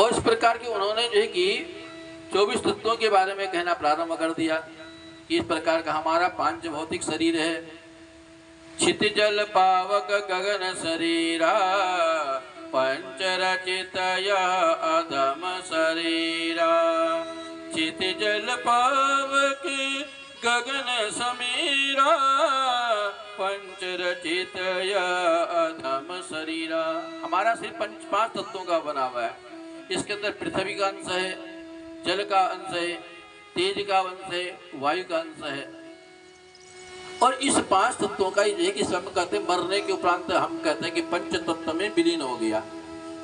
और इस प्रकार के उन्होंने जो है कि 24 तत्वों के बारे में कहना प्रारंभ कर दिया कि इस प्रकार का हमारा पांच भौतिक शरीर है। क्षिति जल पावक गगन शरीरा पंच रचित अधम शरीरा। क्षिति जल पावक गगन समीरा पंच रचित अधम शरीरा। हमारा सिर्फ पांच तत्वों का बना हुआ है। इसके अंदर पृथ्वी का अंश है, जल का अंश है, तेज का अंश है, वायु का अंश है। और इस पांच तत्वों का एक ही हम कहते हैं मरने के उपरांत हम कहते हैं कि पंच तत्व में विलीन हो गया।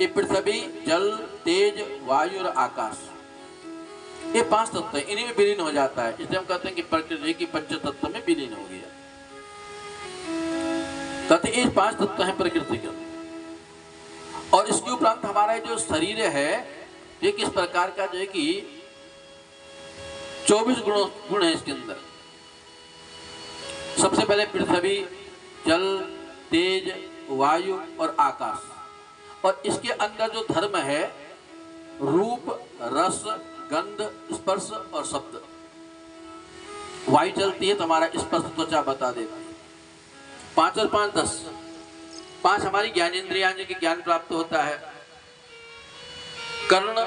ये पृथ्वी, जल, तेज, वायु और आकाश, ये पांच तत्व है, इन्हीं में विलीन हो जाता है। इसलिए हम कहते हैं कि प्रकृति की पंच तत्व में विलीन हो गया। कहते ये पांच तत्व है प्रकृति के। और इसके उपरांत हमारा जो शरीर है ये किस प्रकार का जो है कि 24 गुण है इसके अंदर। सबसे पहले पृथ्वी, जल, तेज, वायु और आकाश। और इसके अंदर जो धर्म है रूप, रस, गंध, स्पर्श और शब्द। वायु चलती है तो हमारा स्पर्श त्वचा बता देती है। 5 और 5 10। 5 हमारी ज्ञानेंद्रियां जिनके ज्ञान प्राप्त होता है। कर्ण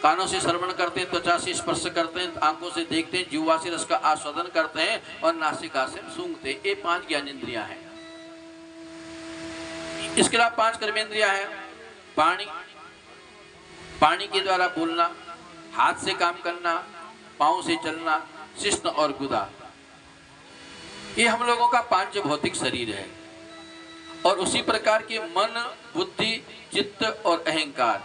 कानों से श्रवण करते हैं, त्वचा से स्पर्श करते हैं, आंखों से देखते हैं, जीवा से रस का आस्वादन करते हैं और नासिका से सूंघते हैं। ये 5 ज्ञानेंद्रियां हैं। इसके अलावा 5 कर्मेंद्रियां हैं। पानी, पानी के द्वारा बोलना, हाथ से काम करना, पांव से चलना, शिश्न और गुदा। ये हम लोगों का पांच भौतिक शरीर है। और उसी प्रकार के मन, बुद्धि, चित्त और अहंकार,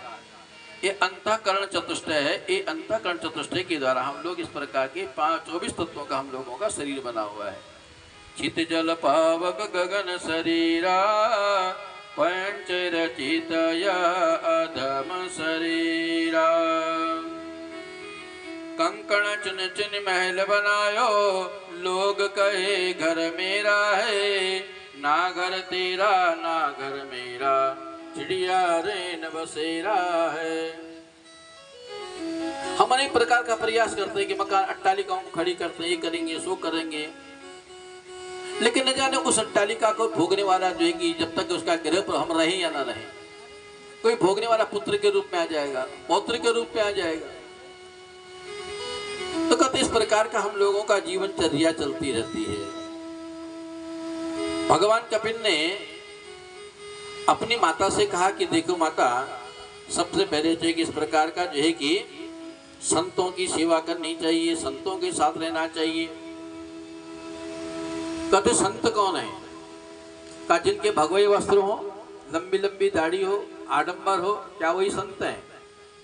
ये अंतःकरण चतुष्टय है। ये अंतःकरण चतुष्टय के द्वारा हम लोग इस प्रकार के 24 तत्वों का हम लोगों का शरीर बना हुआ है। चित जल पावक गगन शरीरा पंच रचित अधम शरीरा। कंकण चुन चुन महल बनायो लोग कहे घर मेरा है। ना घर तेरा ना घर मेरा चिड़िया रेन बसेरा है। हम अनेक प्रकार का प्रयास करते हैं कि मकान अट्टालिकाओं को खड़ी करते हैं, ये करेंगे सो करेंगे, लेकिन न जाने उस अट्टालिका को भोगने वाला जो है कि जब तक उसका गृह पर हम रहें या ना रहें, कोई भोगने वाला पुत्र के रूप में आ जाएगा, पौत्र के रूप में आ जाएगा। तो कहते इस प्रकार का हम लोगों का जीवनचर्या चलती रहती है। भगवान कपिल ने अपनी माता से कहा कि देखो माता, सबसे पहले जो है कि इस प्रकार का जो है कि संतों की सेवा करनी चाहिए, संतों के साथ रहना चाहिए। कहते संत कौन है? का जिनके भगवे वस्त्र हो, लंबी लंबी दाढ़ी हो, आडंबर हो, क्या वही संत है?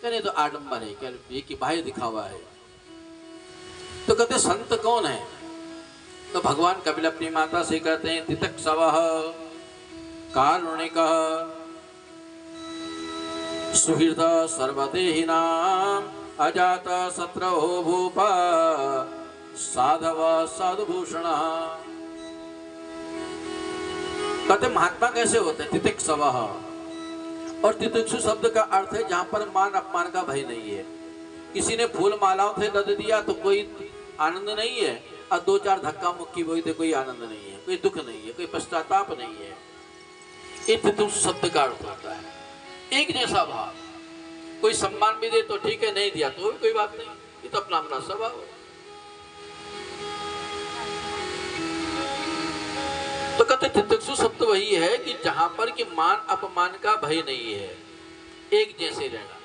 कहते तो आडंबर है, क्या ये कि बाह्य दिखावा है। तो कहते संत कौन है? तो भगवान कपिल अपनी माता से कहते हैं तितिक्षवः कारुणिकः सुहृद सर्वदेहिनां अजात शत्रवो भूपा साधव साधुभूषणः। कहते महात्मा कैसे होते हैं? तितिक्षवः। और तितिक्षु शब्द का अर्थ है जहां पर मान अपमान का भय नहीं है। किसी ने फूल मालाओं से लद दिया तो कोई आनंद नहीं है, और 2-4 धक्का मुक्की बोई तो कोई आनंद नहीं है, कोई दुख नहीं है, कोई पश्चाताप नहीं है। ये तितिक्षु शब्द का अर्थ होता है एक जैसा भाव। कोई सम्मान भी दे तो ठीक है, नहीं दिया तो कोई बात नहीं, ये तो अपना अपना स्वभाव है। तो कहते तितिक्षु शब्द वही है कि जहां पर कि मान अपमान का भय नहीं है, एक जैसे रहना।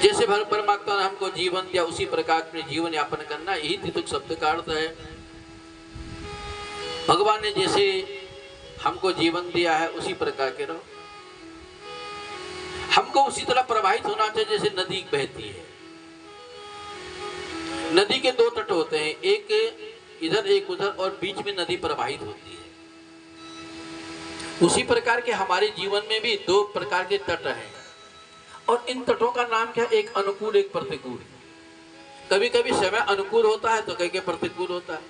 जैसे परमात्मा ने हमको जीवन दिया उसी प्रकार अपने जीवन यापन करना, यही तितिक्ष शब्द का अर्थ है। भगवान ने जैसे हमको जीवन दिया है उसी प्रकार के रहो। हमको उसी तरह प्रवाहित होना चाहिए जैसे नदी बहती है। नदी के 2 तट होते हैं, एक इधर एक उधर, और बीच में नदी प्रवाहित होती है। उसी प्रकार के हमारे जीवन में भी 2 प्रकार के तट हैं, और इन तटों का नाम क्या? एक अनुकूल, एक प्रतिकूल। कभी कभी समय अनुकूल होता है तो कहीं के प्रतिकूल होता है।